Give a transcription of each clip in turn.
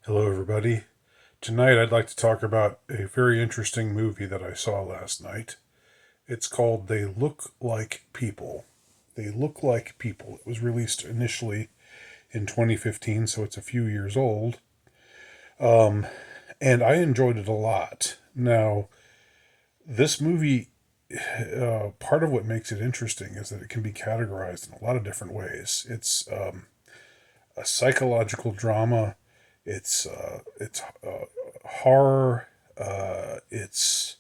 Hello, everybody. Tonight, I'd like to talk about a very interesting movie that I saw last night. It's called They Look Like People. They Look Like People. It was released initially in 2015, so it's a few years old. Um, and I enjoyed it a lot. Now, this movie, part of what makes it interesting is that it can be categorized in a lot of different ways. It's a psychological drama. It's horror. It's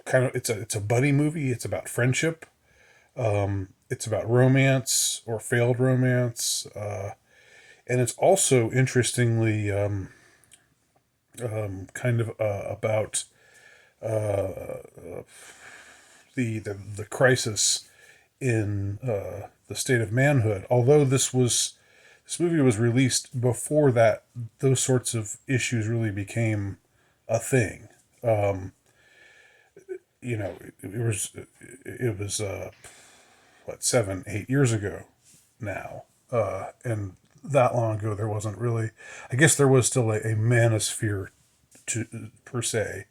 it's a buddy movie. It's about friendship. It's about romance or failed romance, and it's also interestingly kind of about the crisis in the state of manhood. Although this movie was released before that, those sorts of issues really became a thing. Um, it was what, 7, 8 years ago now, and that long ago there wasn't really. I guess there was still a manosphere to per se,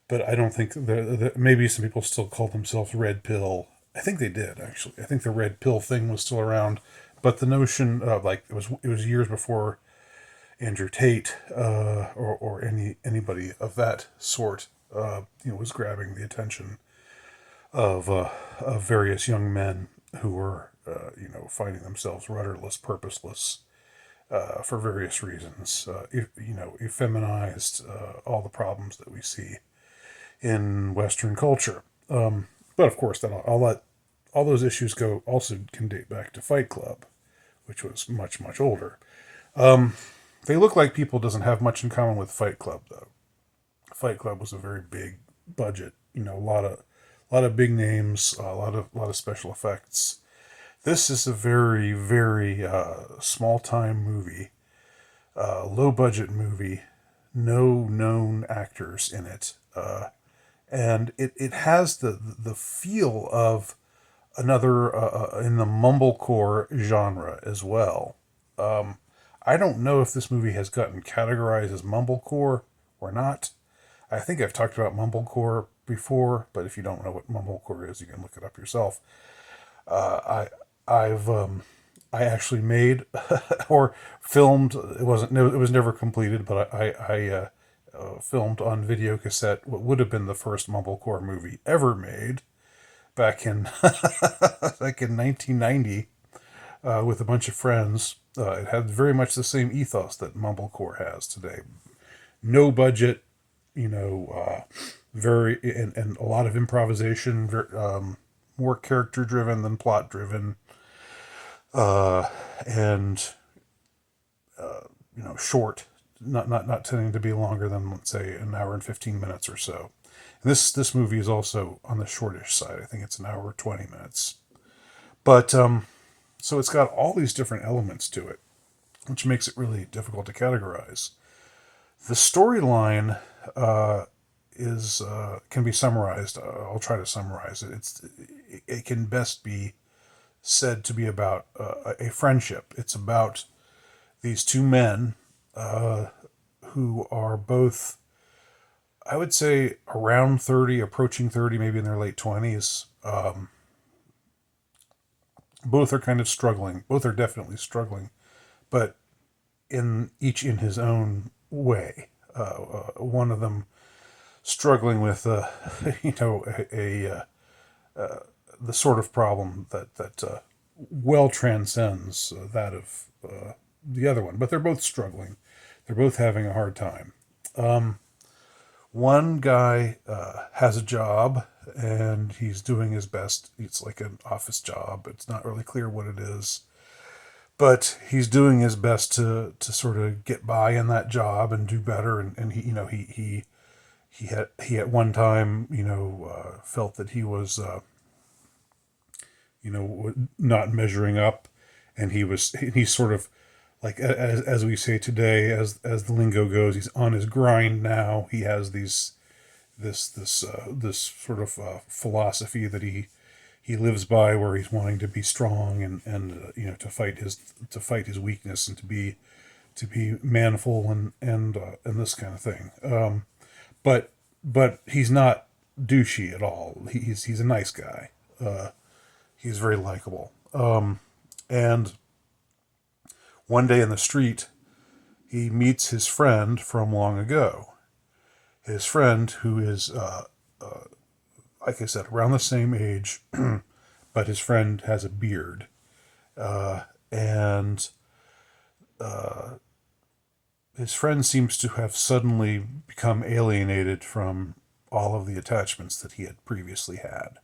but I don't think maybe some people still call themselves red pill. I think they did actually. I think the red pill thing was still around, but the notion of like it was years before Andrew Tate or anybody of that sort was grabbing the attention of various young men who were finding themselves rudderless, purposeless for various reasons. Effeminized all the problems that we see in Western culture. But of course, then all those issues go also can date back to Fight Club, which was much much older. They Look Like People doesn't have much in common with Fight Club though. Fight Club was a very big budget, a lot of big names, a lot of special effects. This is a very very small time movie, low budget movie, no known actors in it, and it has the feel of another in the mumblecore genre as well. I don't know if this movie has gotten categorized as mumblecore or not. I think I've talked about mumblecore before, but if you don't know what mumblecore is, you can look it up yourself. I I've I actually made or filmed. It was never completed, but I filmed on video cassette what would have been the first mumblecore movie ever made back in like in 1990 with a bunch of friends. It had very much the same ethos that mumblecore has today. No budget, very and a lot of improvisation, more character driven than plot driven, and short, not tending to be longer than, let's say, an hour and 15 minutes or so. And this movie is also on the shortish side. I think it's an hour 20 minutes, but so it's got all these different elements to it, which makes it really difficult to categorize. The storyline is can be summarized. I'll try to summarize it. It can best be said to be about a friendship. It's about these two men who are both, I would say, around 30, approaching 30, maybe in their late 20s. Both are kind of struggling. Both are definitely struggling, but each in his own way. One of them struggling with, the sort of problem that well transcends that of the other one. But they're both struggling. They're both having a hard time. One guy has a job and he's doing his best. It's like an office job. It's not really clear what it is, but he's doing his best to sort of get by in that job and do better. And he at one time felt that he was not measuring up, and he's sort of like, as we say today, as the lingo goes, he's on his grind now. He has this sort of philosophy that he lives by, where he's wanting to be strong and to fight his weakness and to be manful and this kind of thing. But he's not douchey at all. He's a nice guy. He's very likable. And one day in the street, he meets his friend from long ago. His friend, who is, like I said, around the same age, but his friend has a beard. And his friend seems to have suddenly become alienated from all of the attachments that he had previously had.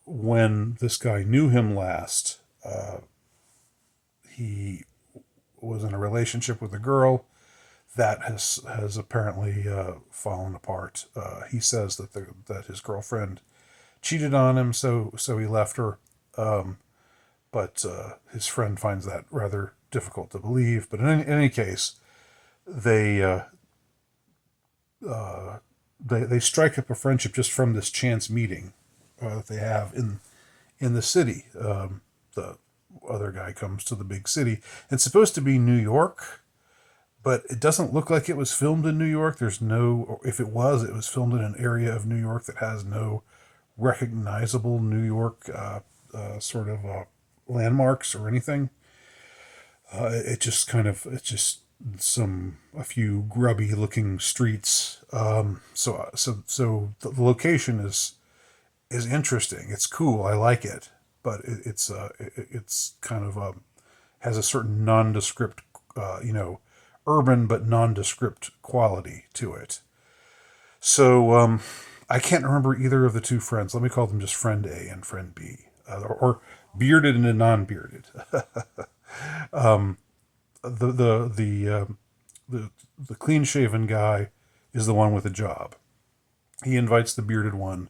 When this guy knew him last, he was in a relationship with a girl that has apparently fallen apart. He says that his girlfriend cheated on him, so he left her. But his friend finds that rather difficult to believe. But in any case, they they strike up a friendship just from this chance meeting that they have in the city. The other guy comes to the big city. It's supposed to be New York, but it doesn't look like it was filmed in New York. There's no, if it was filmed in an area of New York that has no recognizable New York sort of landmarks or anything. It's just a few grubby looking streets. So the location is interesting. It's cool. I like it, but it's kind of has a certain nondescript, urban but nondescript quality to it. So I can't remember either of the two friends. Let me call them just friend A and friend B, or bearded and non-bearded. the the the the clean shaven guy is the one with a job. He invites the bearded one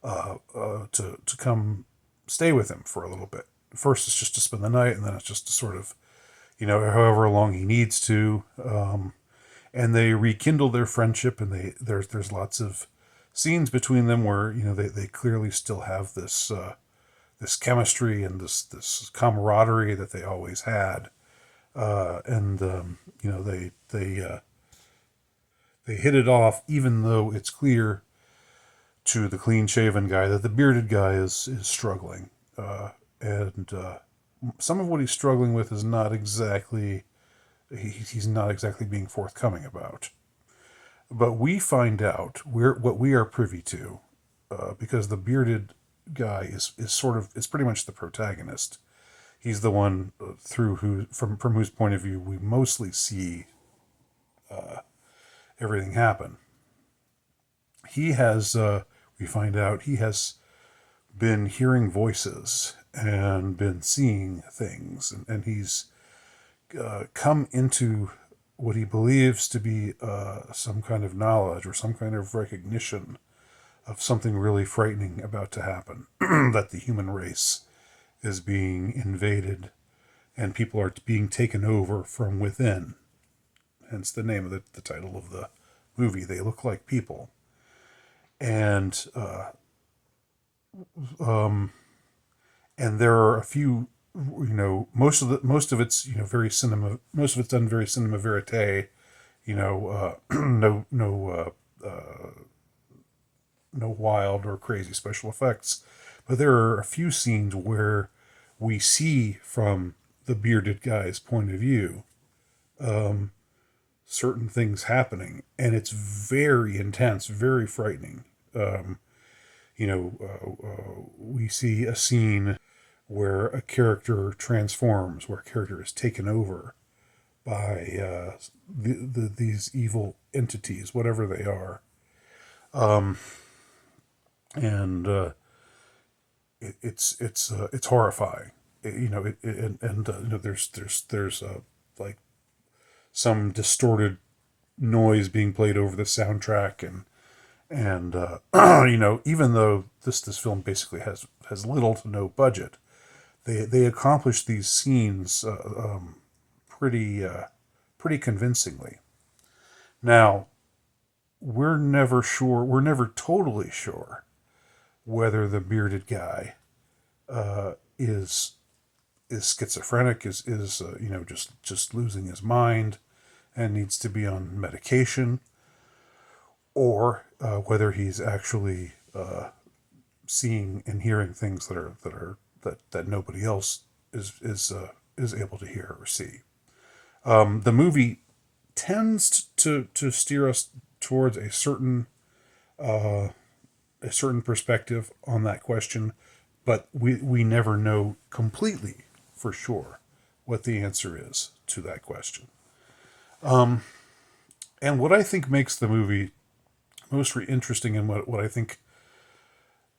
to come stay with him for a little bit. First, it's just to spend the night, and then it's just to sort of, however long he needs to. And they rekindle their friendship, and there's lots of scenes between them where they clearly still have this chemistry and this camaraderie that they always had, and they hit it off, even though it's clear to the clean shaven guy that the bearded guy is struggling, and some of what he's struggling with is not exactly he's not exactly being forthcoming about. But we find out what we are privy to, because the bearded guy is pretty much the protagonist. He's the one from whose point of view we mostly see everything happen. He has we find out he has been hearing voices and been seeing things, and he's come into what he believes to be some kind of knowledge or some kind of recognition of something really frightening about to happen, that the human race is being invaded and people are being taken over from within. Hence the name of the title of the movie. They look like people. And there are a few, most of it's very cinema. Most of it's done very cinema verite. No wild or crazy special effects, but there are a few scenes where we see from the bearded guy's point of view certain things happening, and it's very intense, very frightening. We see a scene where a character transforms, where a character is taken over by these evil entities, whatever they are, and it's horrifying. There's like some distorted noise being played over the soundtrack, and even though this film basically has little to no budget, they accomplish these scenes pretty convincingly. Now, we're never totally sure whether the bearded guy is is schizophrenic, is just losing his mind and needs to be on medication, or whether he's actually seeing and hearing things that nobody else is able to hear or see. The movie tends to steer us towards a certain perspective on that question, but we never know completely for sure what the answer is to that question. And what I think makes the movie most interesting, and what I think,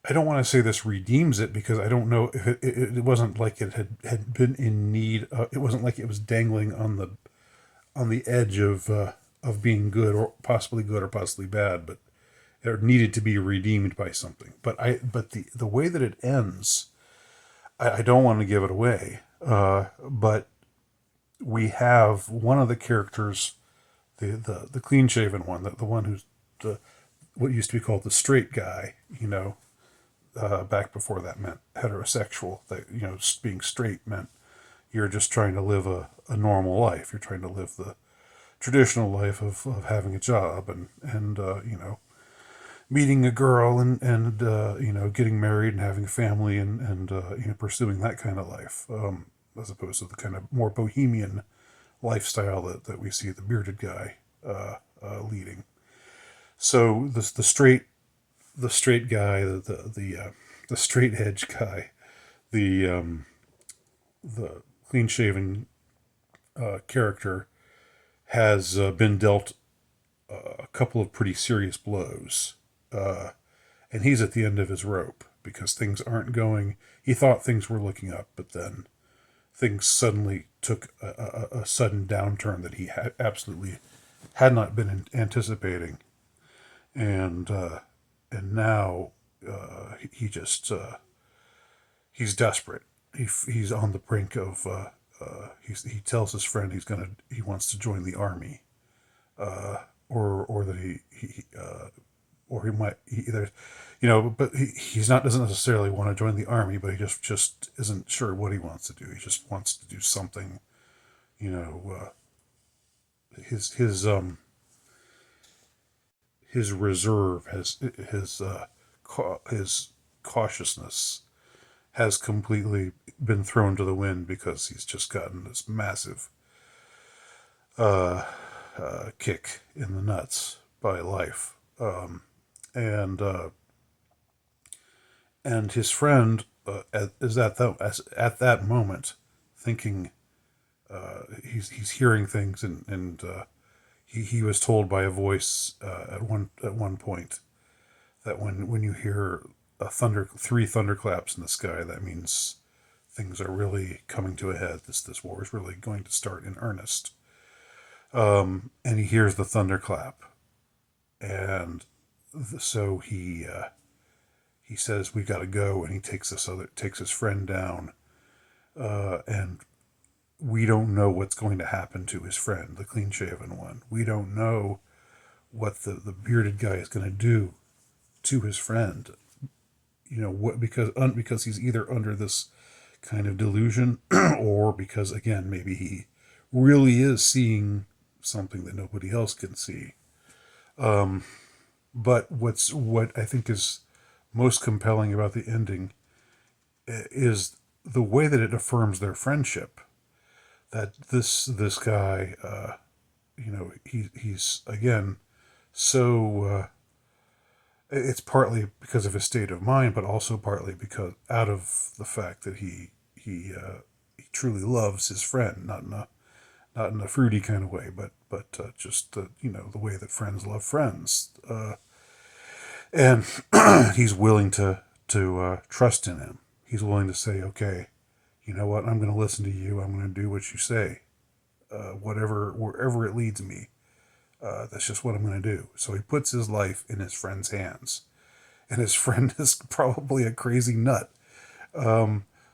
I don't want to say this redeems it, because I don't know if it wasn't like it had been in need. It wasn't like it was dangling on the edge of being good, or possibly bad, but it needed to be redeemed by something. But the way that it ends, I don't want to give it away. But we have one of the characters, the clean shaven one, the one who's what used to be called the straight guy, back before that meant heterosexual. That being straight meant you're just trying to live a normal life. You're trying to live the traditional life of having a job and meeting a girl and getting married and having a family and pursuing that kind of life, as opposed to the kind of more bohemian lifestyle that we see the bearded guy leading. So the straight guy, the straight edge guy, the clean shaven character has been dealt a couple of pretty serious blows, and he's at the end of his rope because things aren't going. He thought things were looking up, but then things suddenly took a sudden downturn that he had not been anticipating, and now he just he's desperate. He's on the brink of. He tells his friend he wants to join the army, or that or he might either, but he's not doesn't necessarily want to join the army, but he just isn't sure what he wants to do. He just wants to do something, his his reserve has his cautiousness has completely been thrown to the wind because he's just gotten this massive kick in the nuts by life, and his friend is at that moment thinking, he's hearing things, and he was told by a voice at one point that when you hear three thunderclaps in the sky, that means things are really coming to a head. This war is really going to start in earnest. And he hears the thunderclap, and so he says, "We got to go," and he takes his friend down, and we don't know what's going to happen to his friend, the clean shaven one. We don't know what the bearded guy is going to do to his friend. Because he's either under this kind of delusion, or because, again, maybe he really is seeing something that nobody else can see. But what I think is most compelling about the ending is the way that it affirms their friendship. That this guy, he's again so. It's partly because of his state of mind, but also partly because out of the fact that he truly loves his friend, not in a fruity kind of way, but just the way that friends love friends, and he's willing to trust in him. He's willing to say, okay, you know what, I'm going to listen to you. I'm going to do what you say, wherever it leads me. That's just what I'm going to do. So he puts his life in his friend's hands, and his friend is probably a crazy nut.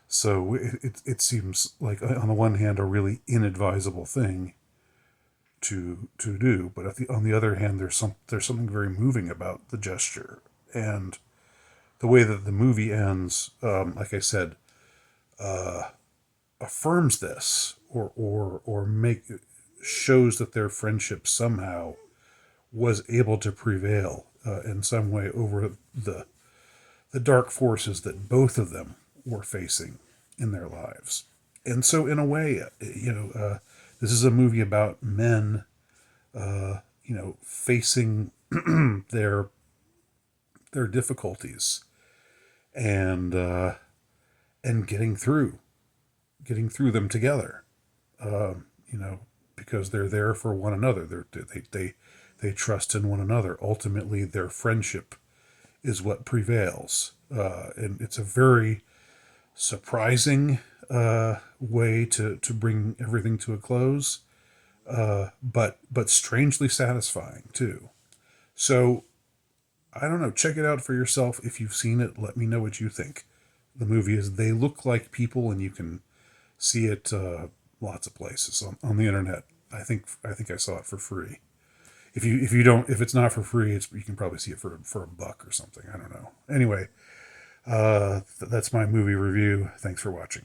So it seems like, on the one hand, a really inadvisable thing to do, but on the other hand, there's something very moving about the gesture and the way that the movie ends. Like I said, affirms this, or make shows that their friendship somehow was able to prevail in some way over the dark forces that both of them were facing in their lives. And so, in a way, this is a movie about men, facing their difficulties and getting through them together. You know, because they're there for one another. They trust in one another. Ultimately, their friendship is what prevails, and it's a very surprising way to bring everything to a close, but strangely satisfying too. So I don't know. Check it out for yourself. If you've seen it, let me know what you think. The movie is They Look Like People, and you can see it lots of places on the internet. I think I saw it for free. If you don't, if it's not for free, you can probably see it for a buck or something. I don't know. Anyway, that's my movie review. Thanks for watching.